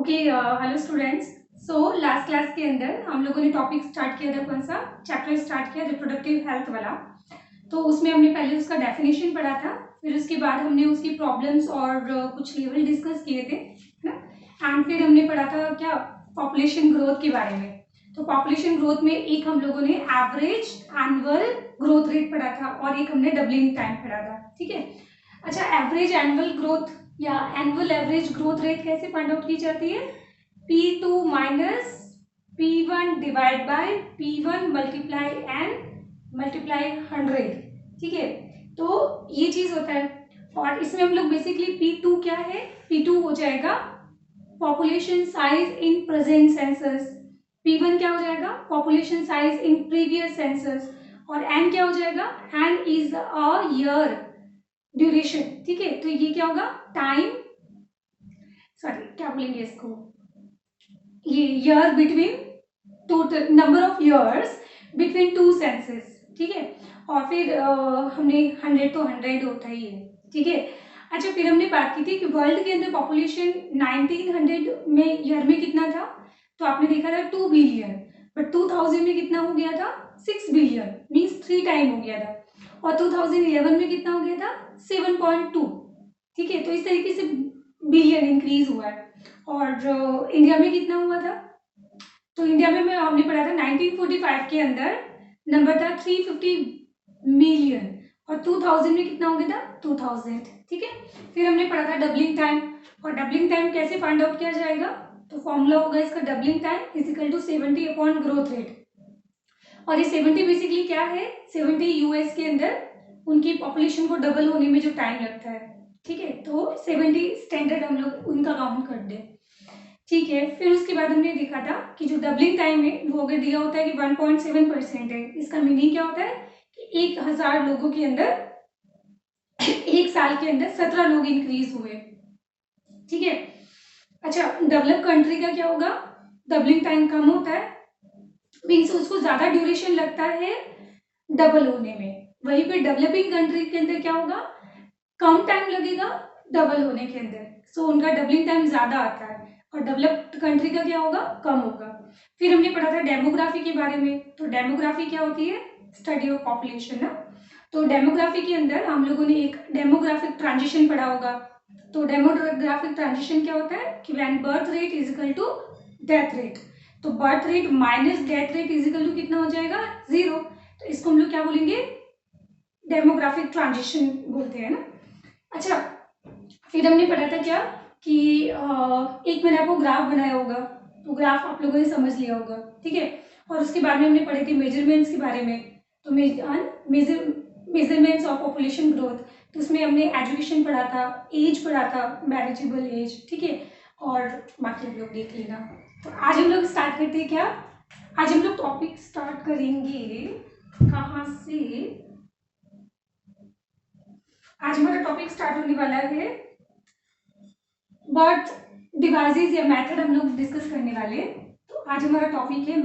Okay hello students. So last class के अंदर हम लोगों ने टॉपिक स्टार्ट किया था, कौन सा चैप्टर स्टार्ट किया, रिप्रोडक्टिव हेल्थ वाला। तो उसमें हमने पहले उसका डेफिनेशन पढ़ा था, फिर उसके बाद हमने उसकी प्रॉब्लम्स और कुछ लेवल डिस्कस किए थे, है ना। एंड फिर हमने पढ़ा था क्या, पॉपुलेशन ग्रोथ के बारे में। तो पॉपुलेशन ग्रोथ में एक हम लोगों ने एवरेज एनुअल ग्रोथ रेट पढ़ा था और एक हमने डबलिंग टाइम पढ़ा था, ठीक है। अच्छा, एवरेज एनुअल ग्रोथ या एनुअल एवरेज ग्रोथ रेट कैसे फाइंड आउट की जाती है? P2 minus P1 divide by P1 multiply N multiply 100, ठीक है। तो ये चीज होता है और इसमें हम लोग बेसिकली P2 क्या है, P2 हो जाएगा population size in present census, P1 क्या हो जाएगा population size in previous census, और N क्या हो जाएगा, N is a year duration, ठीक है। तो ये क्या होगा, टाइम, सॉरी क्या बोलेंगे इसको, ये year between total number of years between two senses, ठीक है। और फिर हमने 100 तो 100 होता ही है, ठीक है। अच्छा, फिर हमने बात की थी कि वर्ल्ड के अंदर पॉपुलेशन 1900 में ईयर में कितना था, तो आपने देखा था 2 बिलियन, बट 2000 में कितना हो गया था, 6 बिलियन, मीन्स 3 टाइम हो गया था। और 2011 में कितना हो गया था, 7.2, ठीक है। तो इस तरीके से बिलियन इंक्रीज हुआ है। और इंडिया में कितना हुआ था, तो इंडिया में हमने पढ़ा था 1945 के अंदर नंबर था 350 मिलियन, और 2000 में कितना हो गया था, 2000, ठीक है। फिर हमने पढ़ा था डबलिंग टाइम, और डबलिंग टाइम कैसे फाइंड आउट किया जाएगा, तो फॉर्मूला होगा इसका, doubling time is equal to 70 upon growth rate. और ये 70 बेसिकली क्या है, 70 यूएस के अंदर उनकी पॉपुलेशन को डबल होने में जो टाइम लगता है, ठीक है। तो 70 स्टैंडर्ड हम लोग उनका काउंट कर दें, ठीक है। फिर उसके बाद हमने देखा था कि जो डबलिंग टाइम है वो अगर दिया होता है कि 1.7% है, इसका मीनिंग क्या होता है कि 1000 लोगों के अंदर एक साल के अंदर 17 लोग इंक्रीज हुए, ठीक है। अच्छा, डेवलप कंट्री का क्या होगा, डबलिंग टाइम कम होता है, मीन्स उसको ज्यादा ड्यूरेशन लगता है डबल होने में। वहीं पे डेवलपिंग कंट्री के अंदर क्या होगा, कम टाइम लगेगा डबल होने के अंदर, सो उनका डबलिंग टाइम ज्यादा आता है, और डेवलप्ड कंट्री का क्या होगा, कम होगा। फिर हमने पढ़ा था डेमोग्राफी के बारे में। तो डेमोग्राफी क्या होती है, स्टडी ऑफ पॉपुलेशन ना। तो डेमोग्राफी के अंदर हम लोगों ने एक डेमोग्राफिक ट्रांजिशन पढ़ा होगा। तो डेमोग्राफिक ट्रांजिशन क्या होता है कि when birth rate is equal to death rate, तो birth rate minus death rate is equal to कितना हो जाएगा, 0। तो इसको हम लोग क्या बोलेंगे, डेमोग्राफिक ट्रांजिशन बोलते हैं ना। अच्छा, फिर हमने पढ़ा था क्या कि एक मैंने आपको ग्राफ बनाया होगा, तो ग्राफ आप लोगों ने समझ लिया होगा, ठीक है। और उसके बाद में हमने पढ़े थे मेजरमेंट्स के बारे में। तो मेजरमेंट्स ऑफ पॉपुलेशन ग्रोथ, तो उसमें हमने एजुकेशन पढ़ा था, एज पढ़ा था, मैरिजेबल एज, ठीक है। और बाकी हम लोग देख लेना। तो आज हम लोग स्टार्ट करते हैं क्या, आज हम लोग टॉपिक स्टार्ट करेंगे कहाँ से, आज हमारा टॉपिक स्टार्ट होने वाला है बर्थ डिवाइसेस या मेथड हम लोग डिस्कस करने वाले हैं। तो आज हमारा टॉपिक है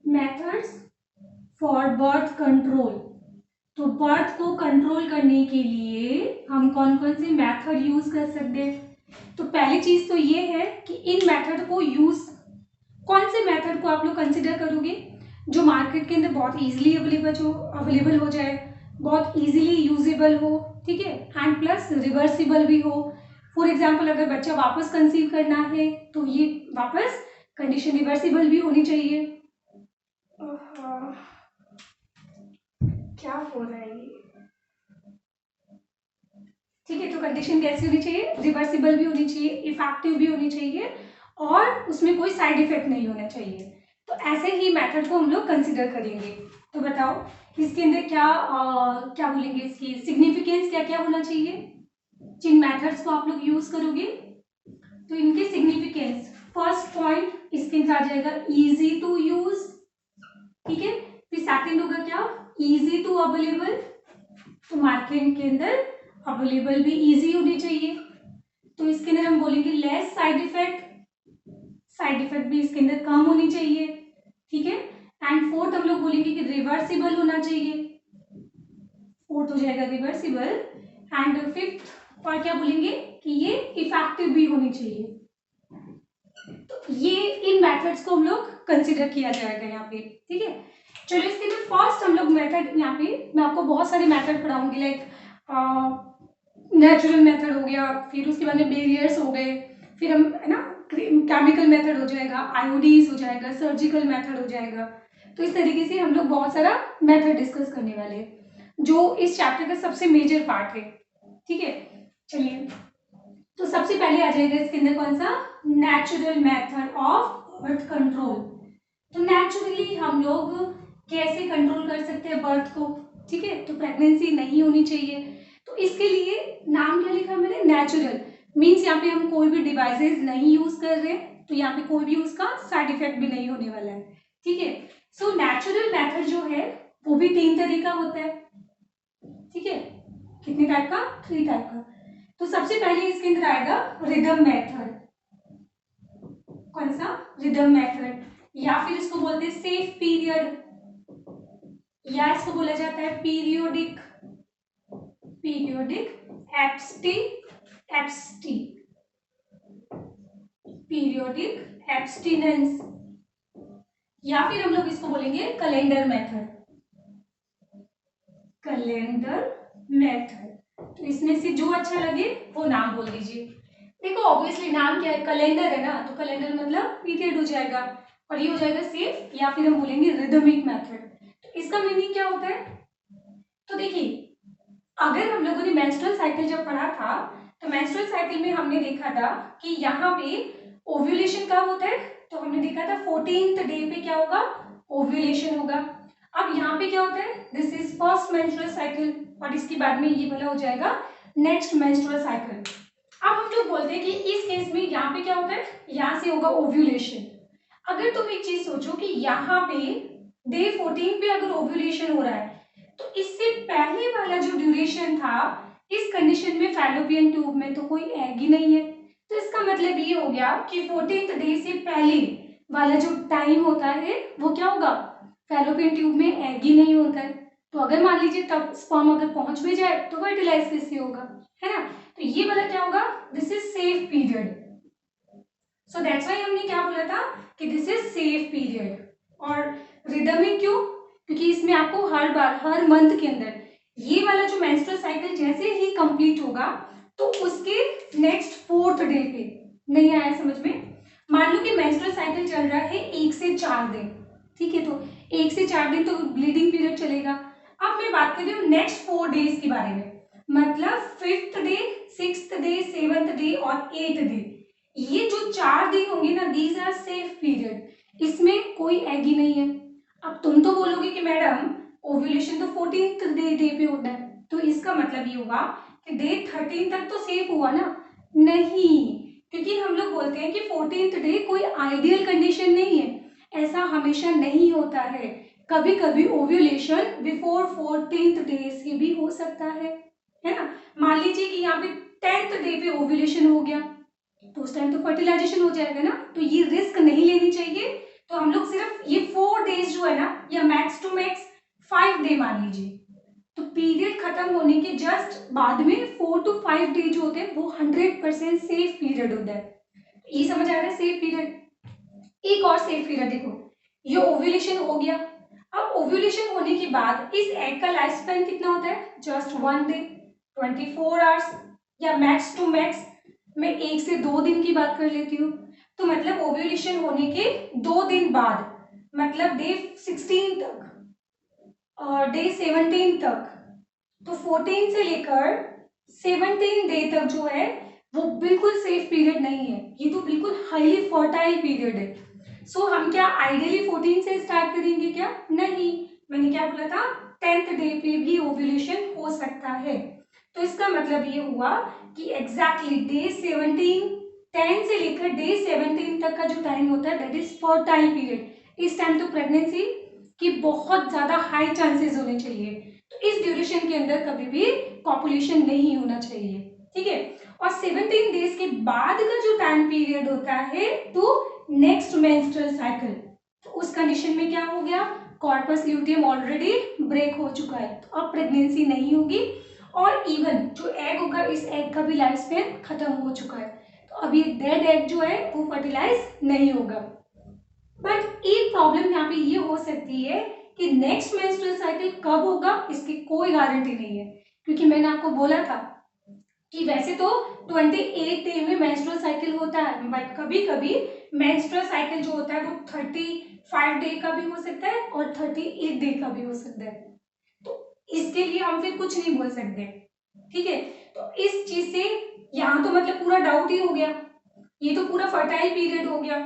मेथड्स फॉर बर्थ कंट्रोल। तो बर्थ को कंट्रोल करने के लिए हम कौन कौन से मेथड यूज कर सकते हैं। तो पहली चीज तो ये है कि इन मेथड को यूज, कौन से मेथड को आप लोग कंसिडर करोगे जो मार्केट के अंदर बहुत इजीली अवेलेबल हो जाए, बहुत इजीली यूजेबल हो, ठीक है, एंड प्लस रिवर्सिबल भी हो। फॉर एग्जाम्पल अगर बच्चा वापस कंसीव करना है तो ये वापस कंडीशन रिवर्सिबल भी होनी चाहिए। क्या हो रहा है ये, ठीक है। तो कंडीशन कैसी होनी चाहिए, रिवर्सिबल भी होनी चाहिए, इफेक्टिव भी होनी चाहिए, और उसमें कोई साइड इफेक्ट नहीं होना चाहिए। तो ऐसे ही मेथड को हम लोग कंसिडर करेंगे। तो बताओ इसके अंदर क्या बोलेंगे, इसकी सिग्निफिकेंस क्या क्या होना चाहिए जिन मेथड्स को आप लोग यूज करोगे। तो इनके सिग्निफिकेंस, फर्स्ट पॉइंट इसके अंदर आ जाएगा इजी टू यूज, ठीक है। फिर सेकंड होगा क्या, इजी टू अवेलेबल, तो मार्केट के अंदर अवेलेबल भी इजी होनी चाहिए। तो इसके अंदर हम बोलेंगे लेस साइड इफेक्ट भी इसके अंदर कम होनी चाहिए, ठीक है। एंड फोर्थ हम लोग बोलेंगे कि रिवर्सिबल होना चाहिए, फोर्थ हो जाएगा रिवर्सिबल। एंड फिफ्थ और क्या बोलेंगे, कि ये इफेक्टिव भी होनी चाहिए। तो ये इन मेथड्स को हम लोग कंसिडर किया जाएगा यहाँ पे, ठीक है। चलो इसके लिए फर्स्ट हम लोग मेथड, यहाँ पे मैं आपको बहुत सारे मेथड पढ़ाऊंगी, लाइक नेचुरल मेथड हो गया, फिर उसके बाद में बेरियर्स हो गए, फिर हम है ना केमिकल मेथड हो जाएगा, आयोडीज हो जाएगा, सर्जिकल मेथड हो जाएगा। तो इस तरीके से हम लोग बहुत सारा मेथड डिस्कस करने वाले हैं, जो इस चैप्टर का सबसे मेजर पार्ट है, ठीक है। चलिए, तो सबसे पहले आ जाएगा इसके अंदर कौन सा, natural method of birth control. तो नेचुरली हम लोग कैसे कंट्रोल कर सकते हैं बर्थ को, ठीक है। तो प्रेगनेंसी नहीं होनी चाहिए, तो इसके लिए नाम क्या लिखा मैंने, नेचुरल मीन्स यहाँ पे हम कोई भी डिवाइसेस नहीं यूज कर रहे, तो यहाँ पे कोई भी उसका साइड इफेक्ट भी नहीं होने वाला है, ठीक है। सो नेचुरल मेथड जो है वो भी 3 तरह का होता है, ठीक है। कितने टाइप का, 3 टाइप का। तो सबसे पहले इसके अंदर आएगा रिदम मेथड। कौन सा, रिदम मेथड, या फिर इसको बोलते हैं सेफ पीरियड, या इसको बोला जाता है पीरियोडिक पीरियोडिक एब्स्टिनेंस, या फिर हम लोग इसको बोलेंगे कैलेंडर मेथड। तो इसमें से जो अच्छा लगे वो नाम बोल दीजिए। देखो ऑब्वियसली नाम क्या है, कैलेंडर है ना, तो कैलेंडर मतलब पीरियड हो जाएगा, और ये हो जाएगा सेफ, या फिर हम बोलेंगे रिदमिक मेथड। तो इसका मीनिंग क्या होता है, तो देखिए अगर हम लोगों ने मेंस्ट्रुअल साइकिल जब पढ़ा था, तो मेंस्ट्रुअल साइकिल में हमने देखा था कि यहाँ पे ओव्यूलेशन कब होता है, तो हमने देखा था 14th डे पे क्या होगा, ओव्यूलेशन होगा। अब यहाँ पे क्या होता है, this is first menstrual cycle, और इसके बाद में ये वाला हो जाएगा नेक्स्ट मेंस्ट्रुअल साइकिल। अब हम लोग बोलते हैं कि इस केस में यहाँ पे क्या होता है, यहाँ से होगा ओव्यूलेशन। अगर तुम एक चीज सोचो कि यहाँ पे डे 14 पे अगर ओव्यूलेशन हो रहा है, तो इससे पहले वाला जो ड्यूरेशन था इस कंडीशन में फैलोपियन ट्यूब में तो कोई एग ही नहीं है, तो इसका मतलब ये हो गया कि 14th डे से पहले वाला जो टाइम होता है वो क्या होगा, फैलोपियन ट्यूब में एग ही नहीं होता है। तो अगर मान लीजिए तब स्पर्म अगर पहुंच भी जाए तो फर्टिलाइज किससे होगा, है ना। तो ये वाला क्या होगा, this is safe period. So that's why हमने क्या बोला था कि दिस इज सेफ पीरियड। और रिदमिक क्यों, क्योंकि इसमें आपको हर बार हर मंथ के अंदर ये वाला जो मेंस्ट्रुअल साइकिल जैसे ही कंप्लीट होगा तो उसके नेक्स्ट 4th डे पे, नहीं आया समझ में, मान लो कि मेंस्ट्रुअल साइकिल चल रहा है 1 से 4 दिन, ठीक है। तो 1 से 4 दिन तो ब्लीडिंग पीरियड चलेगा। अब मैं बात कर रही हूँ नेक्स्ट 4 डेज के बारे में, मतलब 5th day, 6th day, 7th day और 8th डे, ये जो 4 दिन होंगे ना, दीज आर सेफ पीरियड, इसमें कोई एग ही नहीं है। अब तुम तो बोलोगे कि मैडम ओव्यूलेशन तो 14th डे पे होता है, तो इसका मतलब ये हुआ कि डे 13 तक तो सेफ हुआ ना, नहीं, क्योंकि हम लोग बोलते हैं कि 14th डे कोई आइडियल कंडीशन नहीं है, ऐसा हमेशा नहीं होता है, कभी कभी ओव्यूलेशन बिफोर 14th डे से भी हो सकता है ना। मान लीजिए कि यहाँ पे 10th डे पे ओव्यूलेशन हो गया, तो उस टाइम तो फर्टिलाइजेशन हो जाएगा ना, तो ये रिस्क नहीं लेनी चाहिए। तो हम लोग सिर्फ ये 4 डेज जो है ना, या मैक्स टू मैक्स 5 डे मान लीजिए, तो पीरियड खत्म होने के जस्ट बाद में 4 to 5 डे जो होते हैं वो 100% सेफ पीरियड होता है। ये समझ आ रहा है सेफ पीरियड। एक और सेफ पीरियड देखो, ये ओव्यूलेशन हो गया, अब ओव्यूलेशन होने के बाद इस एग का लाइफ स्पैन कितना होता है, जस्ट 1 डे, 24 आवर्स, या मैक्स टू मैक्स मैं 1 से 2 दिन की बात कर लेती हूँ। तो मतलब ओव्यूलेशन होने के 2 दिन बाद, मतलब डे 16 तक और डे 17 तक, तो 14 से लेकर 17 डे तक जो है वो बिल्कुल सेफ पीरियड नहीं है, ये तो बिल्कुल हाईली फर्टाइल पीरियड है। सो हम क्या आइडियली 14 से स्टार्ट करेंगे क्या, नहीं, मैंने क्या बोला था 10th डे पे भी ओव्यूलेशन हो सकता है। तो इसका मतलब ये हुआ कि एग्जैक्टली डे 17, 10 से लेकर डे 17 तक का जो टाइम होता है दैट इज फर्टाइल पीरियड। इस टाइम तो प्रेगनेंसी की बहुत ज्यादा हाई चांसेस होने चाहिए, तो इस ड्यूरेशन के अंदर कभी भी कॉपुलेशन नहीं होना चाहिए, ठीक है। और 17 डेज के बाद का जो टाइम पीरियड होता है तो नेक्स्ट मेंस्ट्रुअल साइकिल, तो उस कंडीशन में क्या हो गया, कॉर्पस ल्यूटियम ऑलरेडी ब्रेक हो चुका है, तो अब प्रेगनेंसी नहीं होगी और इवन जो एग होगा इस एग का भी लाइफ स्पेन खत्म हो चुका है, तो अब ये डेड एग जो है वो फर्टिलाइज नहीं होगा। बट एक प्रॉब्लम यहाँ पे ये हो सकती है कि नेक्स्ट मेंस्ट्रुअल साइकिल कब होगा इसकी कोई गारंटी नहीं है, क्योंकि मैंने आपको बोला था कि वैसे तो 28 डे में मेंस्ट्रुअल साइकिल होता है, बट कभी कभी मेंस्ट्रुअल साइकिल जो होता है वो 35 डे का भी हो सकता है और 38 डे का भी हो सकता है, तो इसके लिए हम फिर कुछ नहीं बोल सकते। ठीक है, तो इस चीज से यहाँ तो मतलब पूरा डाउट ही हो गया, ये तो पूरा फर्टाइल पीरियड हो गया।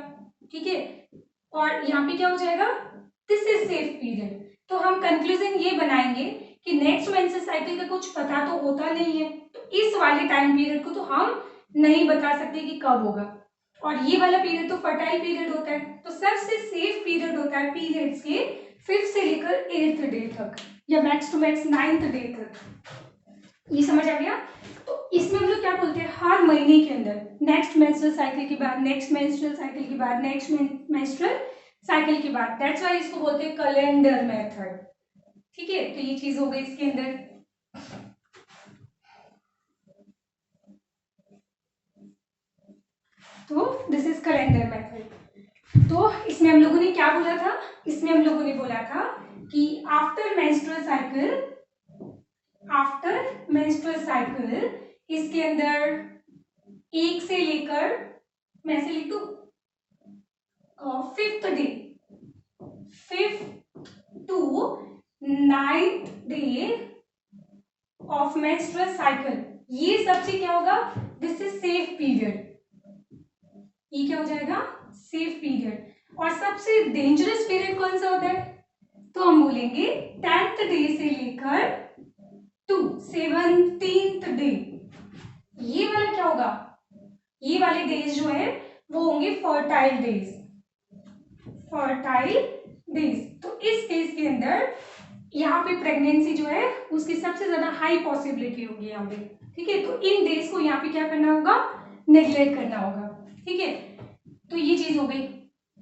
ठीक है, और यहाँ पे क्या हो जाएगा, दिस इज सेफ पीरियड। तो हम कंक्लूजन ये बनाएंगे कि नेक्स्ट मेंस्ट्रुअल साइकिल का कुछ पता तो होता नहीं है, तो इस वाले टाइम पीरियड को तो हम नहीं बता सकते कि कब होगा, और ये वाला पीरियड तो फर्टाइल पीरियड होता है। तो सबसे सेफ पीरियड होता है पीरियड्स के 5th से लेकर 8th डे तक, या max to max 9th day तक। ये समझ आ गया। तो इसमें हम लोग क्या बोलते हैं, हर महीने के अंदर नेक्स्ट मेंस्ट्रुअल साइकिल के बाद, नेक्स्ट मेंस्ट्रुअल साइकिल के बाद, नेक्स्ट मेंस्ट्रुअल साइकिल के बाद, दैट्स व्हाई इसको बोलते हैं कैलेंडर मेथड। ठीक है, तो ये चीज हो गई इसके अंदर। तो दिस इज कैलेंडर मेथड। तो इसमें हम लोगों ने क्या बोला था, इसमें हम लोगों ने बोला था कि आफ्टर मेंस्ट्रुअल साइकिल इसके अंदर 1 से लेकर, मैं से लिख दू 5th day, 5th to 9th day of menstrual cycle, ये सबसे क्या होगा, दिस इज सेफ पीरियड। ये क्या हो जाएगा, सेफ पीरियड। और सबसे डेंजरस पीरियड कौन सा होता है, तो हम बोलेंगे 10th डे से लेकर टू 17th डे। ये वाला क्या होगा, ये वाले डेज जो है वो होंगे फर्टाइल डेज, तो इस केस के अंदर यहाँ पे प्रेगनेंसी जो है उसकी सबसे ज्यादा हाई पॉसिबिलिटी होगी यहाँ पे। ठीक है, तो इन डेज को यहाँ पे क्या करना होगा, नेग्लेक्ट करना होगा। ठीक है, तो ये चीज हो गई।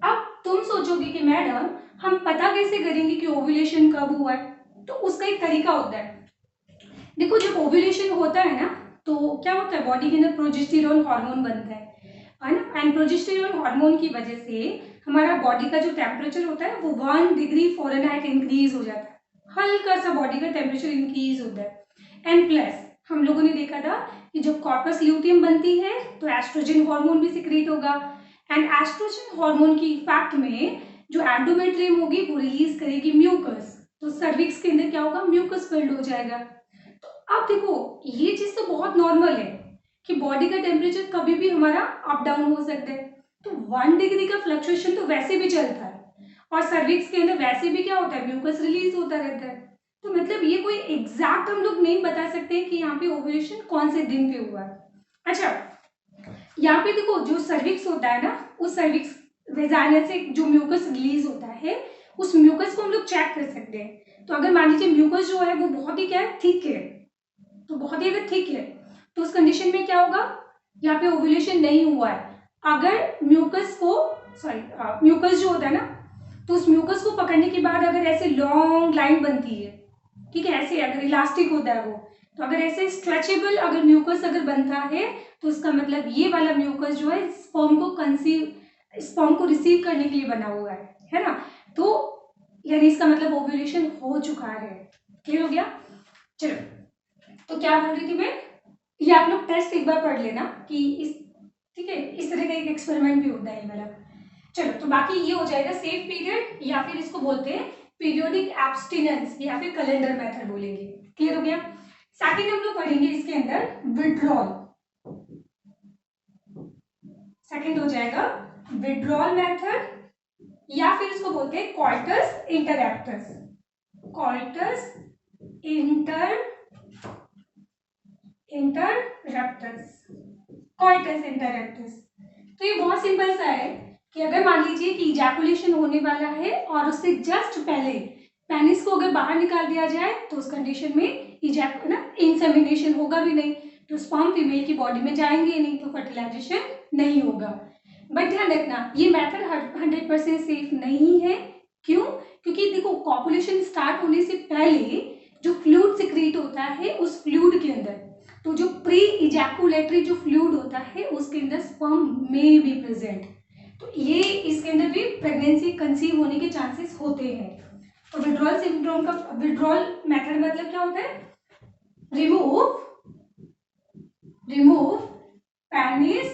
अब तुम सोचोगे कि मैडम हम पता कैसे करेंगे कि ओव्यूलेशन कब हुआ है, तो उसका एक तरीका होता है। देखो जब ओव्यूलेशन होता है ना, तो क्या होता है, बॉडी के अंदर प्रोजेस्टेरोन हार्मोन बनता है ना, एंड प्रोजेस्टेरोन हार्मोन की वजह से हमारा बॉडी का जो टेम्परेचर होता है वो 1 डिग्री फ़ारेनहाइट इंक्रीज हो जाता है, हल्का सा बॉडी का टेम्परेचर इंक्रीज होता है। एंड प्लस हम लोगों ने देखा था कि जब कॉर्पस ल्यूटियम बनती है तो एस्ट्रोजन हार्मोन भी सिक्रेट होगा, एंड एस्ट्रोजन हार्मोन की इफेक्ट में जो एंडोमेट्रियम होगी वो रिलीज करेगी म्यूकस, तो सर्विक्स के अंदर क्या होगा, म्यूकस फिल्ड हो जाएगा। तो अब देखो ये चीज तो बहुत नॉर्मल है कि बॉडी का टेम्परेचर कभी भी हमारा अप डाउन हो सकता है, तो 1 डिग्री का फ्लक्चुएशन तो वैसे भी चलता है, और सर्विक्स के अंदर वैसे भी क्या होता है, म्यूकस रिलीज होता रहता है। तो मतलब ये कोई एग्जैक्ट हम लोग नहीं बता सकते कि यहाँ पे ओव्यूलेशन कौन से दिन पे हुआ है। अच्छा, यहाँ पे देखो जो सर्विक्स होता है ना, उस सर्विक्स वेजाइना से जो म्यूकस रिलीज होता है, उस म्यूकस को हम लोग चेक कर सकते हैं। तो अगर मान लीजिए म्यूकस जो है वो बहुत ही क्या है, थिक है, तो बहुत ही अगर थिक है तो उस कंडीशन में क्या होगा, यहाँ पे ओव्यूलेशन नहीं हुआ है। अगर म्यूकस को म्यूकस जो होता है ना, तो उस म्यूकस को पकड़ने के बाद अगर ऐसे लॉन्ग लाइन बनती है, ठीक है, ऐसे अगर इलास्टिक होता है वो, तो अगर ऐसे स्ट्रेचेबल अगर म्यूकस अगर बनता है तो उसका मतलब ये वाला म्यूकस जो है स्पर्म को रिसीव करने के लिए बना हुआ है ना, तो यानी इसका मतलब ओव्यूलेशन हो चुका है। क्लियर हो गया। चलो, तो क्या बोल रही थी मैं, ये आप लोग टेस्ट एक बार पढ़ लेना कि इस, ठीक है, इस तरह का एक एक्सपेरिमेंट भी होता है ये वाला। चलो, तो बाकी ये हो जाएगा सेफ पीरियड, या फिर इसको बोलते हैं पीरियोडिक एब्स्टिनेंस, या फिर कैलेंडर मेथड बोलेंगे। क्लियर हो गया। सेकंड हम लोग पढ़ेंगे इसके अंदर विड्रॉल। सेकंड हो जाएगा विड्रॉल मेथड, या फिर इसको बोलते हैं कॉइटस इंटररप्टस। कॉइटस इंटररप्टस। तो ये बहुत सिंपल सा है कि अगर मान लीजिए कि इजैकुलेशन होने वाला है और उससे जस्ट पहले पेनिस को अगर बाहर निकाल दिया जाए तो उस कंडीशन में इंसेमिनेशन होगा भी नहीं, तो स्पर्म फीमेल की बॉडी में जाएंगे नहीं, तो फर्टिलाइजेशन नहीं होगा। बट ध्यान रखना ये मेथड 100% सेफ नहीं है। क्यों? क्योंकि देखो कॉपुलेशन स्टार्ट होने से पहले जो फ्लूइड सिक्रीट होता है उस फ्लूइड के अंदर, तो जो प्री इजैकुलेटरी जो फ्लूइड होता है उसके अंदर स्पर्म में बी प्रेजेंट, तो ये इसके अंदर भी प्रेगनेंसी कंसीव होने के चांसेस होते हैं। तो विड्रॉल सिंड्रोम का विड्रॉल मेथड मतलब क्या होता है, remove penis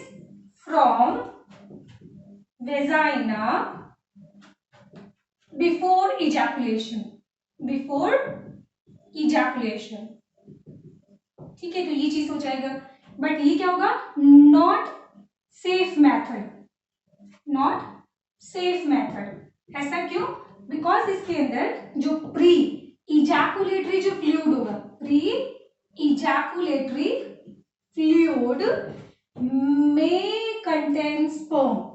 from vagina before ejaculation, ठीक है। तो ये चीज हो जाएगा, बट ये क्या होगा, नॉट सेफ मेथड। ऐसा क्यों, बिकॉज इसके अंदर जो प्री इजैकुलेटरी जो फ्लूइड होगा, प्री इजैकुलेटरी फ्लूइड में कंटेन स्पर्म,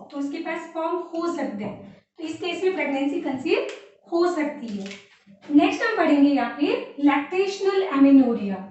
तो उसके पास स्पर्म हो सकते हैं, तो इस केस में प्रेगनेंसी कंसीव हो सकती है। नेक्स्ट हम पढ़ेंगे यहाँ पे लैक्टेशनल एमेनोरिया।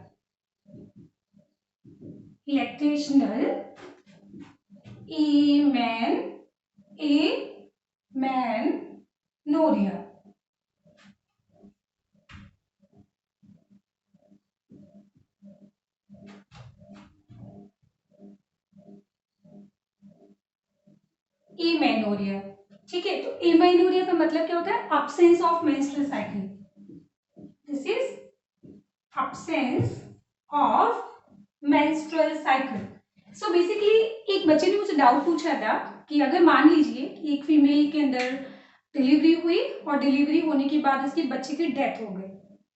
एमेनोरिया, ठीक है। तो एमेनोरिया का मतलब क्या होता है, absence of menstrual cycle, this is absence of menstrual cycle. So basically एक बच्चे ने मुझे डाउट पूछा था कि अगर मान लीजिए कि एक फीमेल के अंदर डिलीवरी हुई और डिलीवरी होने के बाद उसके बच्चे की डेथ हो गई,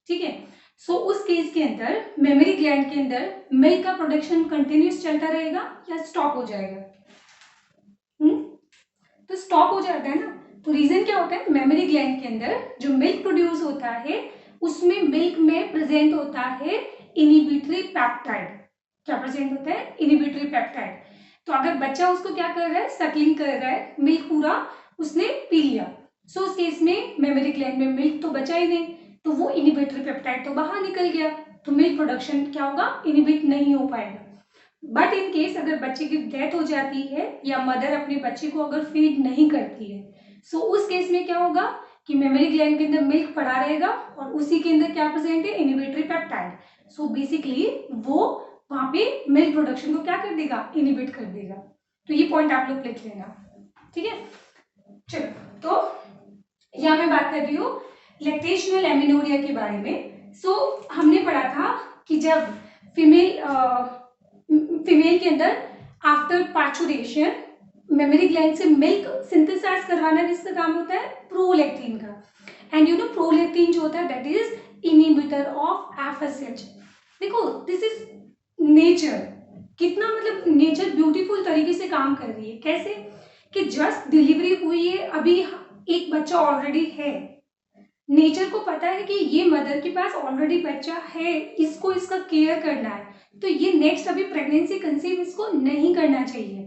ठीक है। सो उस केस के अंदर मेमरी ग्लैंड के अंदर मिल्क का प्रोडक्शन कंटिन्यूस चलता रहेगा या स्टॉप हो जाएगा? तो स्टॉप हो जाता है ना। तो रीजन क्या होता है, मेमरी ग्लैंड के अंदर जो मिल्क प्रोड्यूस होता है उसमें मिल्क में प्रेजेंट होता है इनिबिटरी पेप्टाइड। क्या प्रेजेंट होता है, इनिबिटरी पेप्टाइड। तो अगर बच्चा उसको क्या कर रहा है, सकलिंग कर रहा है, मिल्क पूरा उसने पी लिया, सो उस केस में मेमरी ग्लैंड में मिल्क तो बचा ही नहीं, तो वो इनिबिटरी पेप्टाइड तो बाहर निकल गया, तो मिल्क प्रोडक्शन क्या होगा, इनिबिट नहीं हो पाएगा। बट इन केस अगर बच्चे की डेथ हो जाती है या मदर अपने बच्चे को अगर फीड नहीं करती है, सो उस केस में क्या होगा कि मेमरी ग्लैंड के अंदर मिल्क पड़ा रहेगा और उसी के अंदर क्या प्रेजेंट है, इनिबिटरी पेप्टाइड। सो बेसिकली वो वहां पे मिल्क प्रोडक्शन को क्या कर देगा, इनिबिट कर देगा। तो ये पॉइंट आप लोग लिख लेना, ठीक है। चलो, तो यहाँ मैं बात कर रही हूँ लैक्टेशनल एमेनोरिया के बारे में। सो हमने पढ़ा था कि जब फीमेल के अंदर आफ्टर पार्चुरेशन मेमरी ग्लैंड से मिल्क सिंथेसाइज करवाना किसका काम होता है, प्रोलैक्टिन का। एंड यू नो प्रोलैक्टिन जो होता है that is inhibitor of FSH. देखो दिस इज नेचर, कितना मतलब नेचर ब्यूटीफुल तरीके से काम कर रही है। कैसे कि जस्ट डिलीवरी हुई है, अभी एक बच्चा ऑलरेडी है, नेचर को पता है कि ये मदर के पास ऑलरेडी बच्चा है, इसको इसका केयर करना है, तो ये नेक्स्ट अभी प्रेगनेंसी कंसीव इसको नहीं करना चाहिए,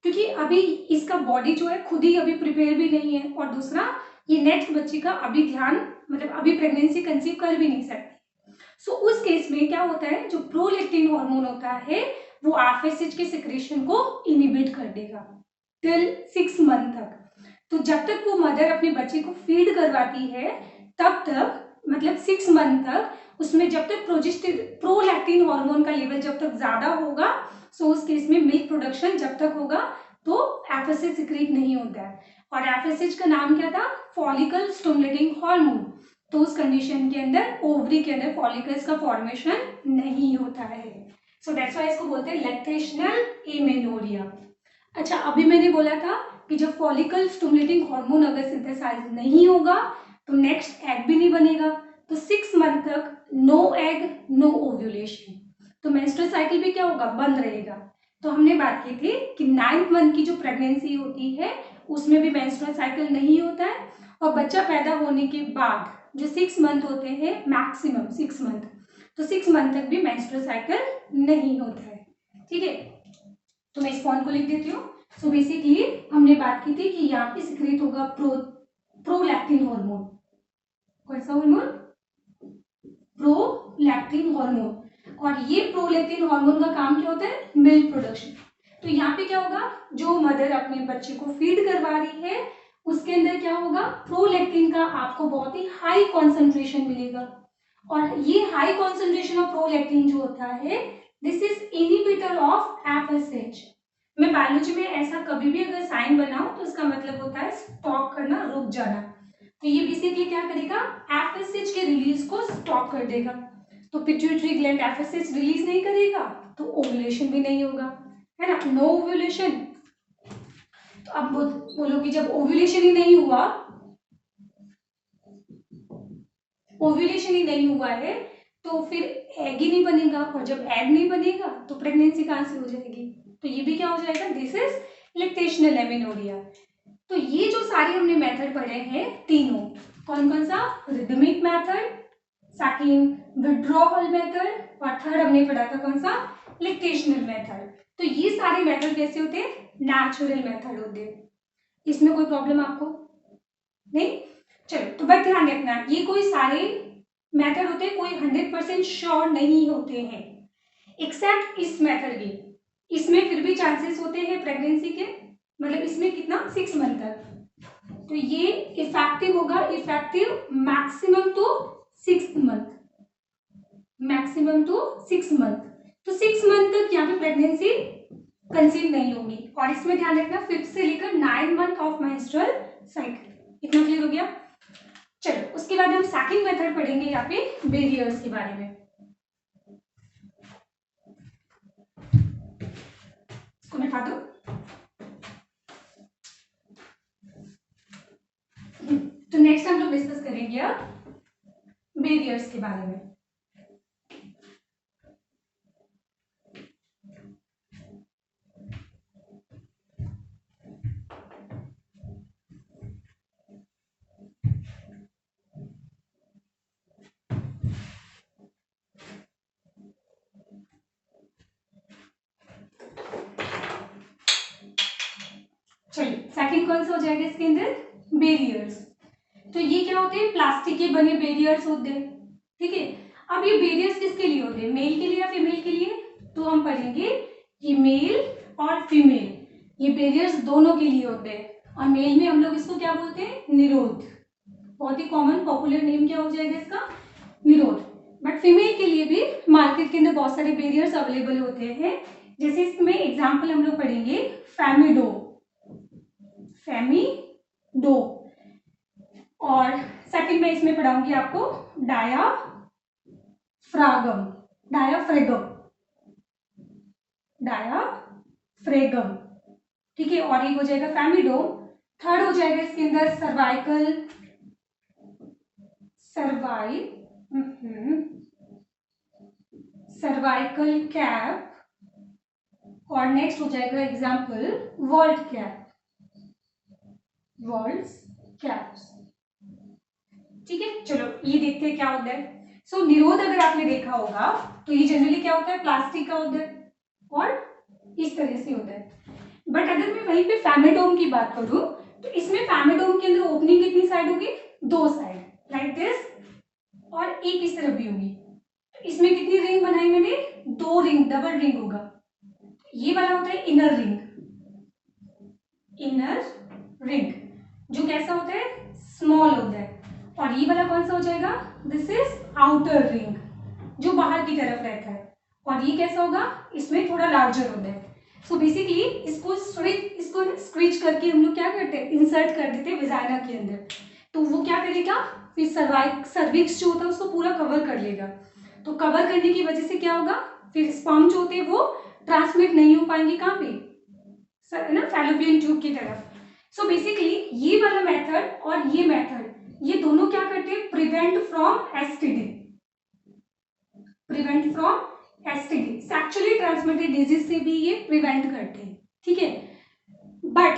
क्योंकि अभी इसका बॉडी जो है खुद ही अभी प्रिपेयर भी नहीं है, और दूसरा ये नेक्स्ट बच्चे का अभी ध्यान मतलब अभी प्रेगनेंसी कंसीव कर भी नहीं सकती। सो उस केस में क्या होता है, जो प्रोलैक्टिन हार्मोन होता है वो एफएसएच के सिक्रेशन को इनिबिट कर देगा टिल 6 मंथ तक। तो जब तक वो मदर अपने बच्चे को फीड करवाती है तब तक मतलब 6 मंथ तक उसमें जब तक प्रोलैक्टिन हार्मोन का लेवल जब तक ज्यादा होगा, सो उस केस में मिल्क प्रोडक्शन जब तक होगा तो एफएसएच सिक्रीट नहीं होता है। और एफएसएच का नाम क्या था, फॉलिकल स्टिमुलेटिंग हार्मोन। तो उस कंडीशन के अंदर ओवरी के अंदर फॉलिकल्स का फॉर्मेशन नहीं होता है। सो दैट्स व्हाई इसको बोलते हैं लैक्टेशनल एमेनोरिया। अच्छा, अभी मैंने बोला था कि जब फॉलिकल स्टिमुलेटिंग हार्मोन अगर सिंथेसाइज नहीं होगा तो नेक्स्ट एग भी नहीं बनेगा, तो 6 मंथ तक नो एग नो ओव्यूलेशन, तो मेंस्ट्रुअल साइकिल भी क्या होगा, बंद रहेगा। तो हमने बात की थी कि 9th मंथ की जो प्रेगनेंसी होती है उसमें भी मेंस्ट्रुअल साइकिल नहीं होता है, और बच्चा पैदा होने के बाद जो 6 मंथ होते हैं मैक्सिमम 6 मंथ, तो 6 मंथ तक भी मेंस्ट्रुअल साइकिल नहीं होता है, ठीक है। तो मैं इस पॉइंट को लिख देती हूँ। सो बेसिकली हमने बात की थी कि यहाँ पे सिक्रेट होगा प्रोलैक्टिन हार्मोन। कौन सा हार्मोन, प्रोलैक्टिन हार्मोन। और ये प्रोलैक्टिन हार्मोन का काम क्या होता है, मिल्क प्रोडक्शन। तो यहाँ पे क्या होगा, जो मदर अपने बच्चे को फीड करवा रही है उसके अंदर क्या होगा, प्रोलैक्टिन का आपको बहुत ही हाई कॉन्सेंट्रेशन मिलेगा। और ये हाई कॉन्सेंट्रेशन ऑफ प्रोलैक्टिन जो होता है, this is inhibitor of FSH. मैं बायोलॉजी में ऐसा कभी भी अगर साइन बनाऊं तो इसका मतलब होता है स्टॉप करना, रुक जाना। तो ये बेसिकली क्या करेगा, एफएसएच के रिलीज को स्टॉप कर देगा। तो पिट्यूटरी ग्लैंड एफएसएच रिलीज नहीं करेगा तो ओव्यूलेशन भी नहीं होगा, है ना, नो ओव्यूलेशन। तो अब बोलो कि जब ओव्यूलेशन ही नहीं हुआ, ओव्यूलेशन ही नहीं हुआ है तो फिर एग ही नहीं बनेगा, और जब एग नहीं बनेगा तो प्रेगनेंसी कहां से हो जाएगी। तो ये भी क्या हो जाएगा, दिस इज लैक्टेशनल एमेनोरिया। तो ये जो सारे हमने मेथड पढ़े हैं तीनों, कौन कौन सा, rhythmic method, second withdrawal method, और थर्ड हमने पढ़ा था कौन सा, लैक्टेशनल मेथड। तो ये सारे मेथड कैसे होते हैं, नेचुरल मेथड होते हैं। इसमें कोई प्रॉब्लम आपको नहीं। चलो, तो बस ध्यान रखना, ये कोई सारे मेथड होते हैं, कोई 100% श्योर नहीं होते हैं, एक्सेप्ट इस मेथड के। इसमें फिर भी चांसेस होते हैं प्रेगनेंसी के, मतलब इसमें कितना, 6 मंथ तक। तो ये इफेक्टिव होगा, effective maximum to 6 month, maximum to 6 month. तो 6 मंथ तक यहाँ पे प्रेगनेंसी कंसीव नहीं होगी। और इसमें ध्यान रखना 5 से लेकर 9 मंथ ऑफ मेंस्ट्रुअल साइकिल। इतना क्लियर हो गया। चलो, उसके बाद हम सेकंड मेथड पढ़ेंगे यहाँ पे बैरियर्स के बारे में। इसको मैं खा दो। तो नेक्स्ट हम लोग डिस्कस करेंगे अब बैरियर्स के बारे में। चलिए, सेकंड कौन सा हो जाएगा इसके अंदर, बैरियर्स। तो ये क्या होते हैं, प्लास्टिक के बने बैरियर्स होते हैं, ठीक है। अब ये बैरियर्स किसके लिए होते हैं, मेल के लिए या फीमेल के लिए। तो हम पढ़ेंगे कि मेल और फीमेल, ये बैरियर्स दोनों के लिए होते हैं। और मेल में हम लोग इसको क्या बोलते हैं, निरोध। बहुत ही कॉमन पॉपुलर नेम क्या हो जाएगा इसका, निरोध। बट फीमेल के लिए भी मार्केट के अंदर बहुत सारे बैरियर्स अवेलेबल होते हैं। जैसे इसमें एग्जाम्पल हम लोग पढ़ेंगे फेमिडो, फेमिडो। और सेकंड में इसमें पढ़ाऊंगी आपको डायाफ्रागम, डायाफ्रेगम, डायाफ्रेगम, ठीक है। और एक हो जाएगा फेमिडो। थर्ड हो जाएगा इसके अंदर सर्वाइकल, सर्वाइकल कैप। और नेक्स्ट हो जाएगा example world cap, world caps, ठीक है। चलो, ये देखते हैं क्या होता है। सो निरोध अगर आपने देखा होगा तो ये जनरली क्या होता है, प्लास्टिक का होता है और इस तरह से होता है। बट अगर मैं वहीं पे फेमिडोम की बात करूं तो इसमें फेमिडोम के अंदर ओपनिंग कितनी साइड होगी, 2 साइड, लाइक दिस, और एक इस तरफ भी होगी। तो इसमें कितनी रिंग बनाई मैंने, 2 रिंग, डबल रिंग होगा। ये वाला होता है इनर रिंग, इनर रिंग जो कैसा होता है, स्मॉल होता है। और ये वाला कौन सा हो जाएगा, दिस इज आउटर रिंग जो बाहर की तरफ रहता है। और ये कैसा होगा, इसमें थोड़ा लार्जर होता है। सो बेसिकली इसको स्क्रीच करके हम लोग क्या करते हैं, इंसर्ट कर देते हैं विजाइना के अंदर। तो वो क्या करेगा, फिर सर्विक्स जो होता है उसको पूरा कवर कर लेगा। तो कवर करने की वजह से क्या होगा, फिर स्पर्म जो होते हैं वो ट्रांसमिट नहीं हो पाएंगे कहाँ पे, ना, फैलोपियन ट्यूब की तरफ। सो बेसिकली ये वाला मेथड और ये मेथड, ये दोनों क्या करते हैं, prevent from STD, prevent from STD, sexually transmitted disease से भी ये प्रिवेंट करते हैं, ठीक है। बट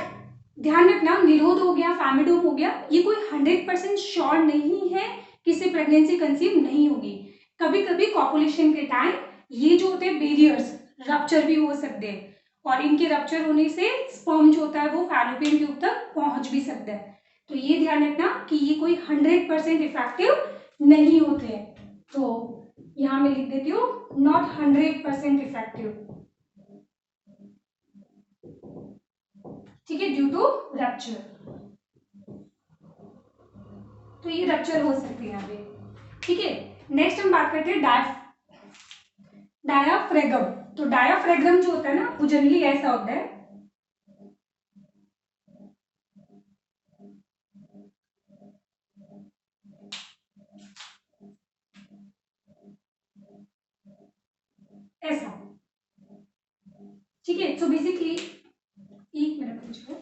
ध्यान रखना, निरोध हो गया, फेमिडोम हो गया, ये कोई 100% श्योर नहीं है कि इससे प्रेगनेंसी कंसीव नहीं होगी। कभी कभी कॉपुलेशन के टाइम ये जो होते हैं बैरियर्स रप्चर भी हो सकते हैं, और इनके रप्चर होने से स्पर्म जो होता है वो फैलोपियन ट्यूब तक पहुंच भी सकता है। तो ये ध्यान रखना कि ये कोई 100% इफेक्टिव नहीं होते हैं। तो यहां मैं लिख देती हूँ नॉट 100% इफेक्टिव, ठीक है, ड्यू टू रप्चर। तो ये रप्चर हो सकती है यहाँ पे, ठीक है। नेक्स्ट हम बात करते हैं डायाफ्रेगम। तो डायाफ्रेगम जो होता है ना वो जनरली ऐसा होता है, ऐसा, ठीक है। सो बेसिकली एक मिनट मुझे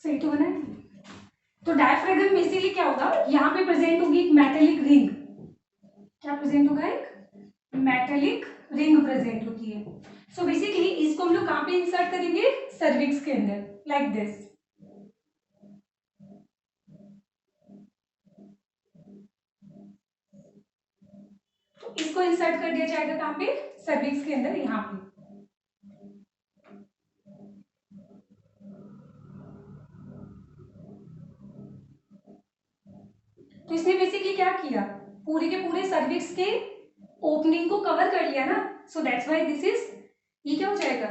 सही तो बना है। तो डायफ्रागम में इसीलिए क्या होगा, यहाँ पे प्रेजेंट होगी एक मेटेलिक रिंग। क्या प्रेजेंट होगा, एक मेटेलिक रिंग प्रेजेंट होती है। सो बेसिकली इसको हम लोग कहाँ पे इंसर्ट करेंगे, सर्विक्स के अंदर, लाइक दिस। तो इसको इंसर्ट कर दिया जाएगा कहाँ पे, सर्विक्स के अंदर, यहाँ पे। तो इसने बेसिकली क्या किया, पूरे के पूरे सर्विक्स के ओपनिंग को कवर कर लिया ना। So that's why this is, ये क्या हो जाएगा,